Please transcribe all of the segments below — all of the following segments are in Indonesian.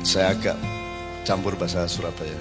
Saya agak campur bahasa Surabaya.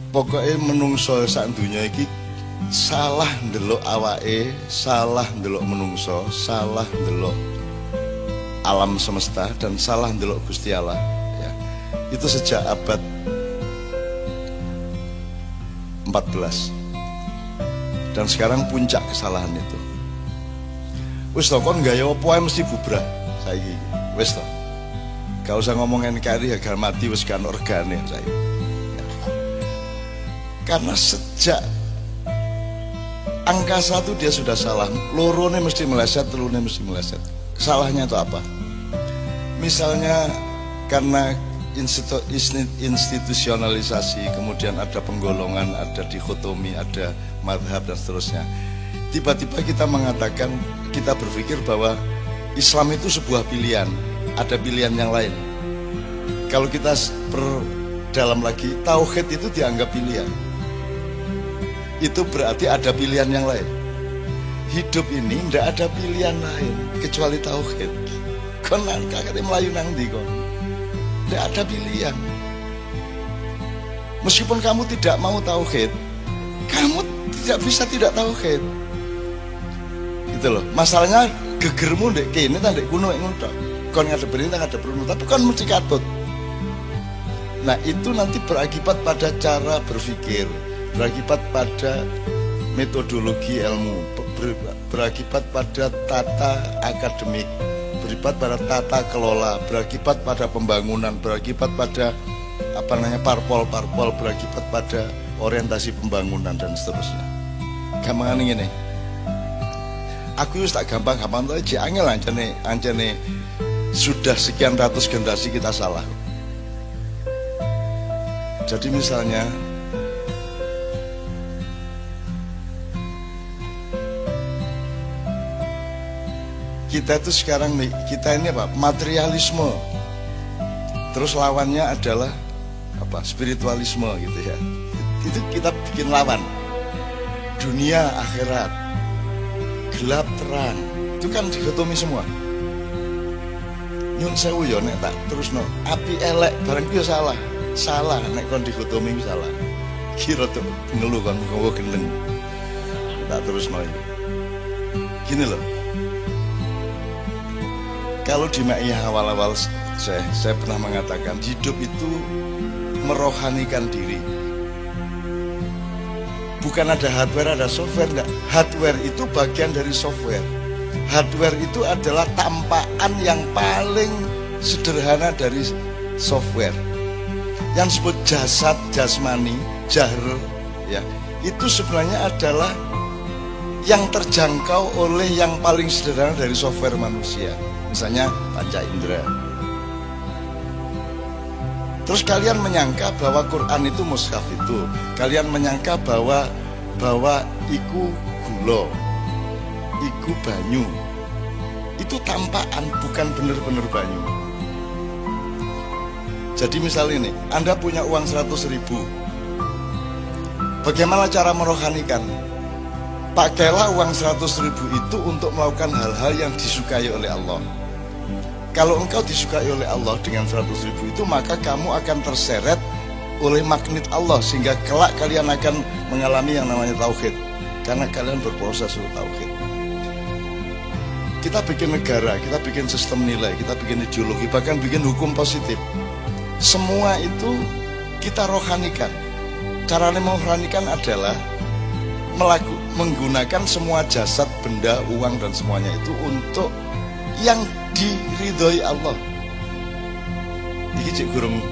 Pokoknya menungso sak dunya iki salah ndelok awake, salah ndelok menungso, salah ndelok alam semesta, dan salah ndelok Gusti Allah ya. Itu sejak abad 14. Dan sekarang puncak kesalahan itu. Wis to kon gaya apa ae mesti bubrah saiki. Wis to. Gak usah ngomong NKRI harga mati wis kan organe saiki. Karena sejak angka 1 dia sudah salah. Lorone mesti meleset, telune mesti meleset. Kesalahannya itu apa? Misalnya karena institusionalisasi, kemudian ada penggolongan, ada dikotomi, ada madhab dan seterusnya. Tiba-tiba kita mengatakan, kita berpikir bahwa Islam itu sebuah pilihan, ada pilihan yang lain. Kalau kita perdalam lagi, tauhid itu dianggap pilihan. Itu berarti ada pilihan yang lain. Hidup ini tidak ada pilihan lain kecuali tauhid. Kon kakek melayu nang ndi kon? Tidak ada pilihan. Meskipun kamu tidak mau tauhid, kamu tidak bisa tidak tauhid. Gitu loh. Masalahnya gegermu ndek kene ta ndek kuno ngono tok. Kon ngadep perintah ngadep runo, tapi kon mesti katut. Nah, itu nanti berakibat pada cara berpikir, berakibat pada metodologi ilmu, berakibat pada tata akademik, berakibat pada tata kelola, berakibat pada pembangunan, berakibat pada parpol-parpol, berakibat pada orientasi pembangunan dan seterusnya. Gampangan ini, aku tak gampang-gampang tuh aja angel ancane sudah sekian ratus generasi kita salah. Jadi misalnya kita itu sekarang nih, kita ini apa? Materialisme. Terus lawannya adalah apa? Spiritualisme gitu ya. Itu kita bikin lawan. Dunia akhirat, gelap terang. Itu kan dikotomi semua. Nyun sewu yo nek tak terusno, api elek barang ku salah. Salah nek kon dikotomi ku salah. Kira tuh ngeluh kan muga gendeng. Tak terusno iki. Gini loh. Kalau di Ma'iyah awal-awal saya pernah mengatakan hidup itu merohanikan diri. Bukan ada hardware, ada software, enggak. Hardware itu bagian dari software. Hardware itu adalah tampakan yang paling sederhana dari software. Yang disebut jasad, jasmani, jahr, ya, itu sebenarnya adalah yang terjangkau oleh yang paling sederhana dari software manusia. Misalnya panca indera. Terus kalian menyangka bahwa Quran itu mushaf itu, kalian menyangka bahwa iku gula, iku banyu. Itu tampakan, bukan benar-benar banyu. Jadi misal ini, Anda punya uang 100.000. Bagaimana cara merohanikan? Pakailah uang 100.000 itu untuk melakukan hal-hal yang disukai oleh Allah. Kalau engkau disukai oleh Allah dengan 100.000 itu, maka kamu akan terseret oleh magnet Allah, sehingga kelak kalian akan mengalami yang namanya tauhid, karena kalian berproses untuk tauhid. Kita bikin negara, kita bikin sistem nilai, kita bikin ideologi, bahkan bikin hukum positif. Semua itu kita rohanikan. Caranya merohanikan adalah menggunakan semua jasad, benda, uang dan semuanya itu untuk yang diridhoi Allah. Iki cek gurung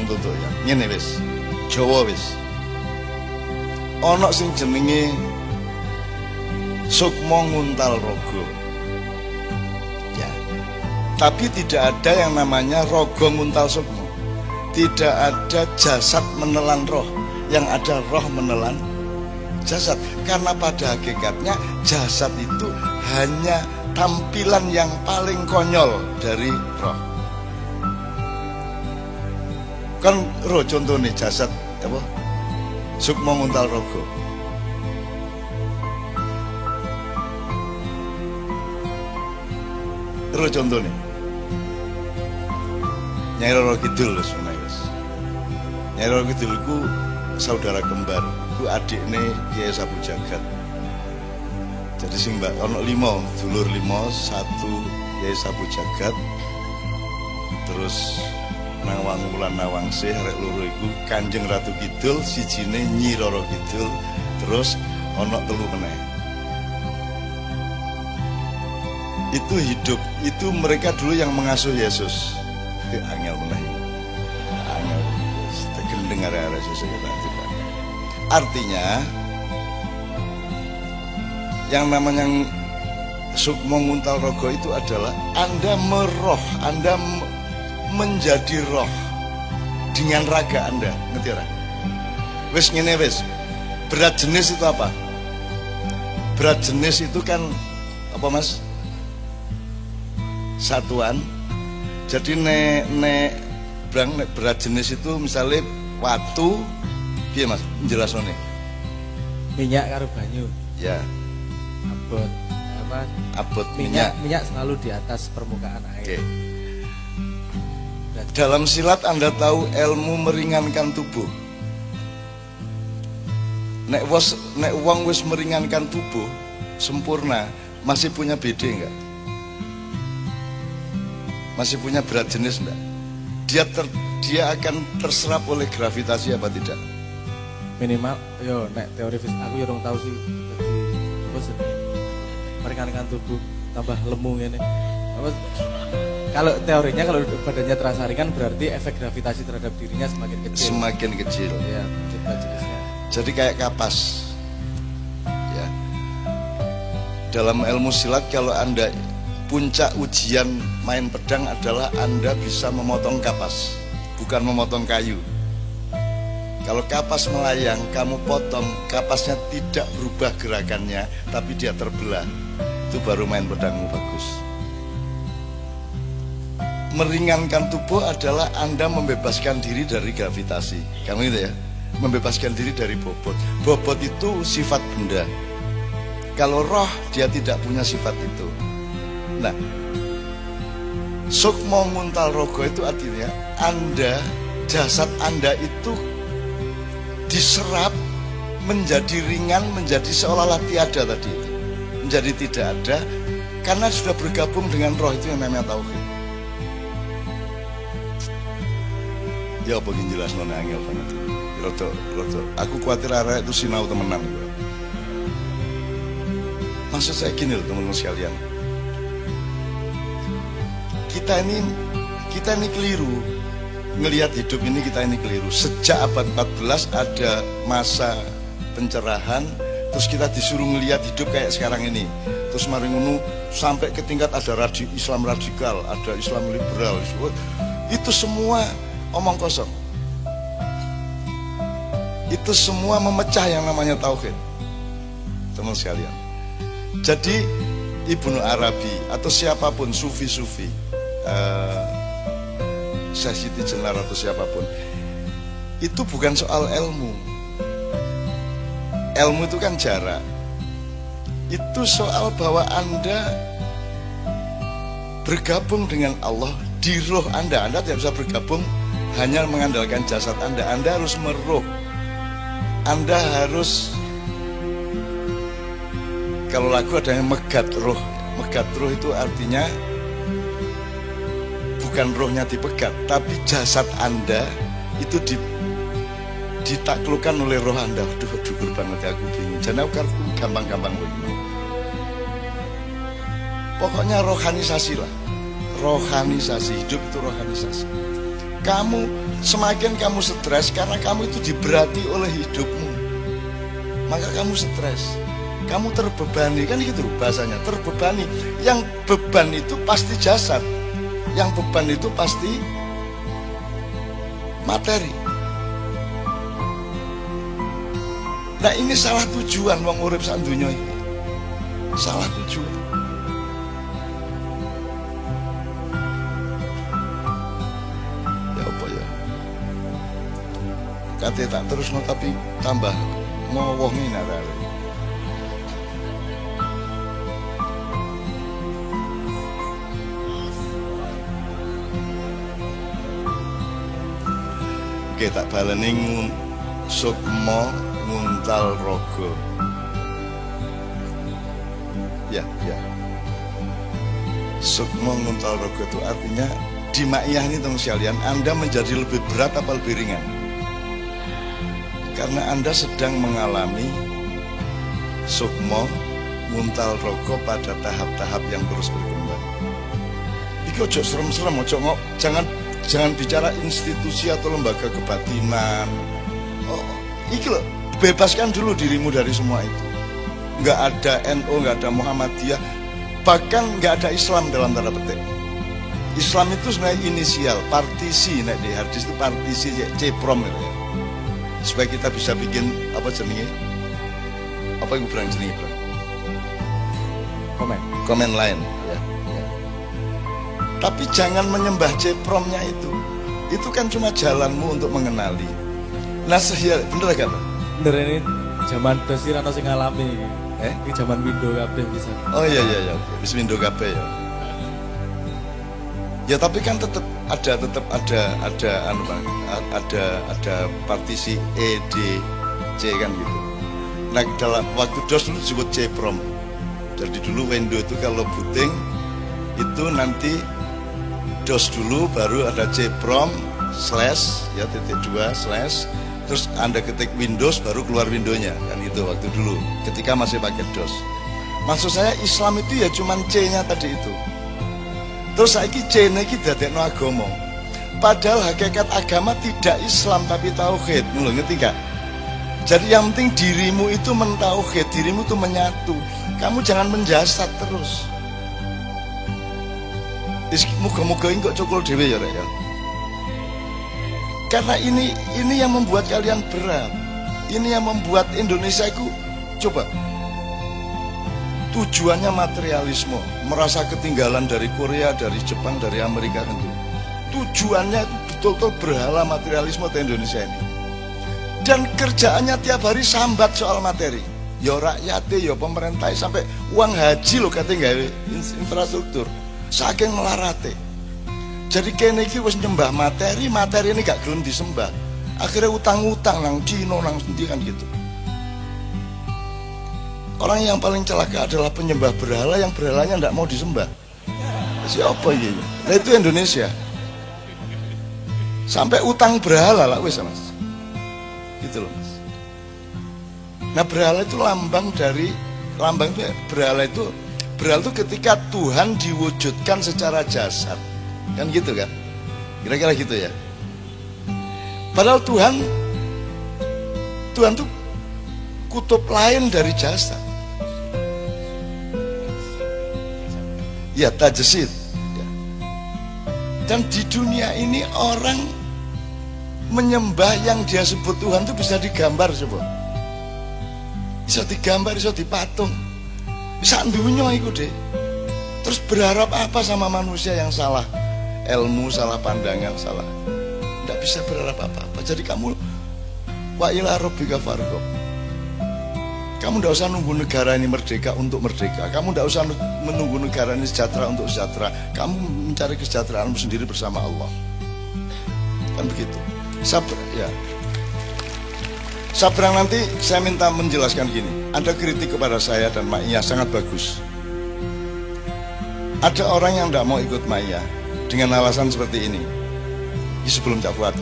tutuk ya. Ngene wis. Jawa wis. Ana sing jenenge Sukma Nguntal Raga. Ya. Tapi tidak ada yang namanya Raga Nguntal Sukma. Tidak ada jasad menelan roh, yang ada roh menelan jasad. Karena pada hakikatnya jasad itu hanya tampilan yang paling konyol dari roh. Kan roh contohnya jasad apa? Sukma Nguntal Raga. Terus contohnya Nyai Roro Kidul wis menawa wis. Nyai Roro Kidul ku saudara kembar, ku adikne Kyai Sapu Jagat. Jadi sing mbak ono 5, dulur 5, 1 Kyai Sapu Jagat. Terus Nawang Wulan Nawangsih arek loro iku Kanjeng Ratu Kidul, sijine Nyi Roro Kidul, terus ono 3 meneh. Itu hidup, itu mereka dulu yang mengasuh Yesus. Angel meneh. Angel. Tegendeng arek-arek Yesus kita. Artinya yang namanya Sukmo Nguntal Rogo itu adalah Anda meroh, Anda menjadi roh dengan raga Anda, ngerti ora? Wis ngene wis. Berat jenis itu apa? Berat jenis itu kan apa Mas? Satuan. Jadi nek berat jenis itu misalnya watu, piye Mas? Jelasone. Minyak karo banyu. Ya. Abot apa? Abot minyak selalu di atas permukaan air. Oke. Dalam silat Anda tahu ilmu meringankan tubuh. Nek wong wis meringankan tubuh sempurna, masih punya BD enggak? Masih punya berat jenis enggak? Dia akan terserap oleh gravitasi apa tidak? Minimal yo nek teori fisik aku yo urung tahu sih. Terus meringankan tubuh tambah lemu ngene. Kalau teorinya kalau badannya terasa ringan berarti efek gravitasi terhadap dirinya semakin kecil. Semakin kecil. Ya, jenisnya. Jadi kayak kapas. Ya. Dalam ilmu silat kalau Anda puncak ujian main pedang adalah Anda bisa memotong kapas, bukan memotong kayu. Kalau kapas melayang, kamu potong, kapasnya tidak berubah gerakannya, tapi dia terbelah. Itu baru main pedangmu bagus. Meringankan tubuh adalah Anda membebaskan diri dari gravitasi. Kamu itu ya, membebaskan diri dari bobot. Bobot itu sifat benda. Kalau roh, dia tidak punya sifat itu. Nah, Sukmo Nguntal Rogo itu artinya Anda, jasad Anda itu diserap menjadi ringan, menjadi seolah-olah tiada tadi itu. Menjadi tidak ada karena sudah bergabung dengan roh itu yang namanya tauhid. Ya apa yang jelas nona angel banget. Roto. Aku khawatir arah itu sinau temenan. Maksud saya gini loh teman-teman sekalian. Kita ini keliru. Ngelihat hidup ini kita ini keliru. Sejak abad 14 ada masa pencerahan, terus kita disuruh ngelihat hidup kayak sekarang ini. Terus mari ngono sampai ke tingkat ada Islam radikal, ada Islam liberal. Itu semua omong kosong. Itu semua memecah yang namanya tauhid. Teman sekalian. Jadi Ibnu Arabi atau siapapun sufi-sufi, Syekh Siti Jenar atau siapapun, itu bukan soal ilmu. Ilmu itu kan jarak. Itu soal bahwa Anda bergabung dengan Allah di roh Anda. Anda tidak bisa bergabung hanya mengandalkan jasad Anda. Anda harus meruh. Anda harus, kalau lagu ada yang megat roh. Megat roh itu artinya bukan rohnya dipegat, tapi jasad Anda itu ditaklukkan oleh roh Anda. Aduh banget aku bingung. Jadi aku gampang-gampang begini. Pokoknya rohanisasi lah. Rohanisasi, hidup itu rohanisasi. Semakin kamu stres karena kamu itu diberati oleh hidupmu, maka kamu stres, kamu terbebani, kan gitu bahasanya, terbebani. Yang beban itu pasti jasad, yang beban itu pasti materi. Nah ini salah tujuan wong urip sak donya iki. Salah tujuan. Kate tak terus no, tapi tambah ngowoh minarare. Oke, tak baleni sukma nguntal rogo. Ya. Sukma nguntal rogo itu artinya di maiyah ini teman sekalian, Anda menjadi lebih berat apa lebih ringan? Karena Anda sedang mengalami sukma nguntal rogo pada tahap-tahap yang terus berkembang. Iki ojo serem-serem, jangan bicara institusi atau lembaga kebatinan. Iki loh, bebaskan dulu dirimu dari semua itu. Nggak ada NU, nggak ada Muhammadiyah, bahkan nggak ada Islam dalam tanda petik. Islam itu sebenarnya inisial, partisi, nek di hadis itu partisi, ceprom gitu ya. Supaya kita bisa bikin apa jenenge? Apa yang berang jenenge, Bro? Komen lain ya. Tapi jangan menyembah cepromnya itu. Itu kan cuma jalanmu untuk mengenali. Nah, bener gak, Pak? Bener, ini zaman dosir ana sing ngalami iki. Ini zaman Windows kabeh bisa. Oh iya. Bisa Windows kabeh ya. Ya tapi kan tetap ada anu Bang, ada partisi E, D, C kan gitu. Nah, dalam waktu DOS dulu disebut ceprom. Jadi dulu Windows itu kalau booting itu nanti DOS dulu, baru ada ceprom slash ya .2 slash, terus Anda ketik Windows baru keluar Windows-nya kan itu waktu dulu ketika masih pakai DOS. Maksud saya Islam itu ya cuman C-nya tadi itu. Terus saiki C-nya iki dadekno agama. Padahal hakikat agama tidak Islam tapi tauhid. Lho ngerti gak? Jadi yang penting dirimu itu mentauhid, dirimu itu menyatu. Kamu jangan menjasad terus. Muga-muga ini kok cokol dhewe ya Rek ya. Karena ini yang membuat kalian berat. Ini yang membuat Indonesia itu coba tujuannya materialisme, merasa ketinggalan dari Korea, dari Jepang, dari Amerika tentu. Tujuannya itu betul-betul berhala materialisme di Indonesia ini. Dan kerjaannya tiap hari sambat soal materi. Ya rakyatnya, ya pemerintah, sampai uang haji loh katanya gawe infrastruktur. Saking melarate. Jadi kene iki wis nyembah materi ini gak gelem disembah. Akhirnya utang-utang nang Cina nang sendi kan gitu. Orang yang paling celaka adalah penyembah berhala yang berhalanya ndak mau disembah. Siapa ya? Nah itu Indonesia. Sampai utang berhala lah wis Mas. Gitu loh Mas. Nah berhala itu lambang itu berhala itu ketika Tuhan diwujudkan secara jasad. Kan gitu kan? Kira-kira gitu ya. Padahal Tuhan tuh kutub lain dari jasad. Ya tajesid ya. Dan di dunia ini orang menyembah yang dia sebut Tuhan itu bisa digambar coba. Bisa digambar, bisa dipatung, bisa dunia itu deh. Terus berharap apa sama manusia yang salah ilmu, salah pandangan, salah. Tidak bisa berharap apa-apa. Jadi kamu wa ila rabbika farghab. Kamu tidak usah nunggu negara ini merdeka untuk merdeka. Kamu tidak usah menunggu negara ini sejahtera untuk sejahtera. Kamu mencari kesejahteraanmu sendiri bersama Allah. Kan begitu. Sabrang nanti saya minta menjelaskan gini. Ada kritik kepada saya dan Ma'iyah sangat bagus. Ada orang yang tidak mau ikut Ma'iyah dengan alasan seperti ini. Sebelum Cak Fuad.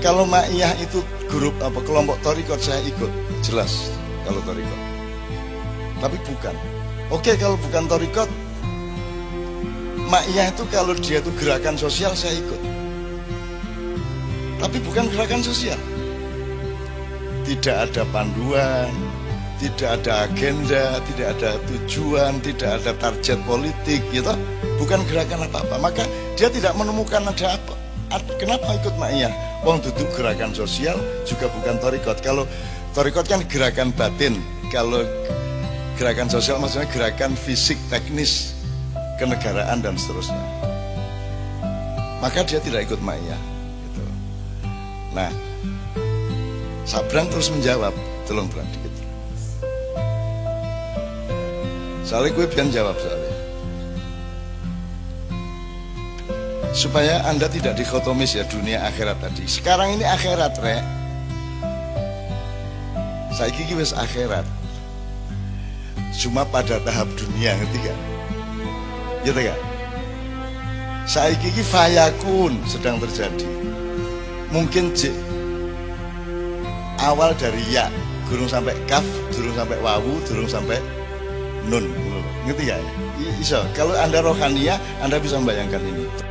Kalau Ma'iyah itu grup kelompok Thariqat saya ikut, jelas kalau Thariqat. Tapi bukan. Oke, kalau bukan Thariqat, Ma'iyah itu kalau dia itu gerakan sosial saya ikut. Tapi bukan gerakan sosial. Tidak ada panduan, tidak ada agenda, tidak ada tujuan, tidak ada target politik, gitu. Bukan gerakan apa-apa. Maka dia tidak menemukan ada apa. Kenapa ikut Ma'iyah? Wong duduk gerakan sosial juga bukan Thariqat. Kalau Thariqat kan gerakan batin. Kalau gerakan sosial maksudnya gerakan fisik, teknis, kenegaraan dan seterusnya. Maka dia tidak ikut Ma'iyah gitu. Nah, Sabrang terus menjawab. Tolong Bang dikit. Soalnya gue biar jawab soalnya. supaya Anda tidak dikotomis ya dunia akhirat tadi. Sekarang ini akhirat rek. Saiki iki wis akhirat. Cuma pada tahap dunia, ngerti gak? Gitu gak? Saiki iki fayakun sedang terjadi. Mungkin awal dari ya, durung sampai kaf, durung sampai wawu, durung sampai nun. Ngerti gak? Iso. Kalau Anda rohania, Anda bisa membayangkan ini.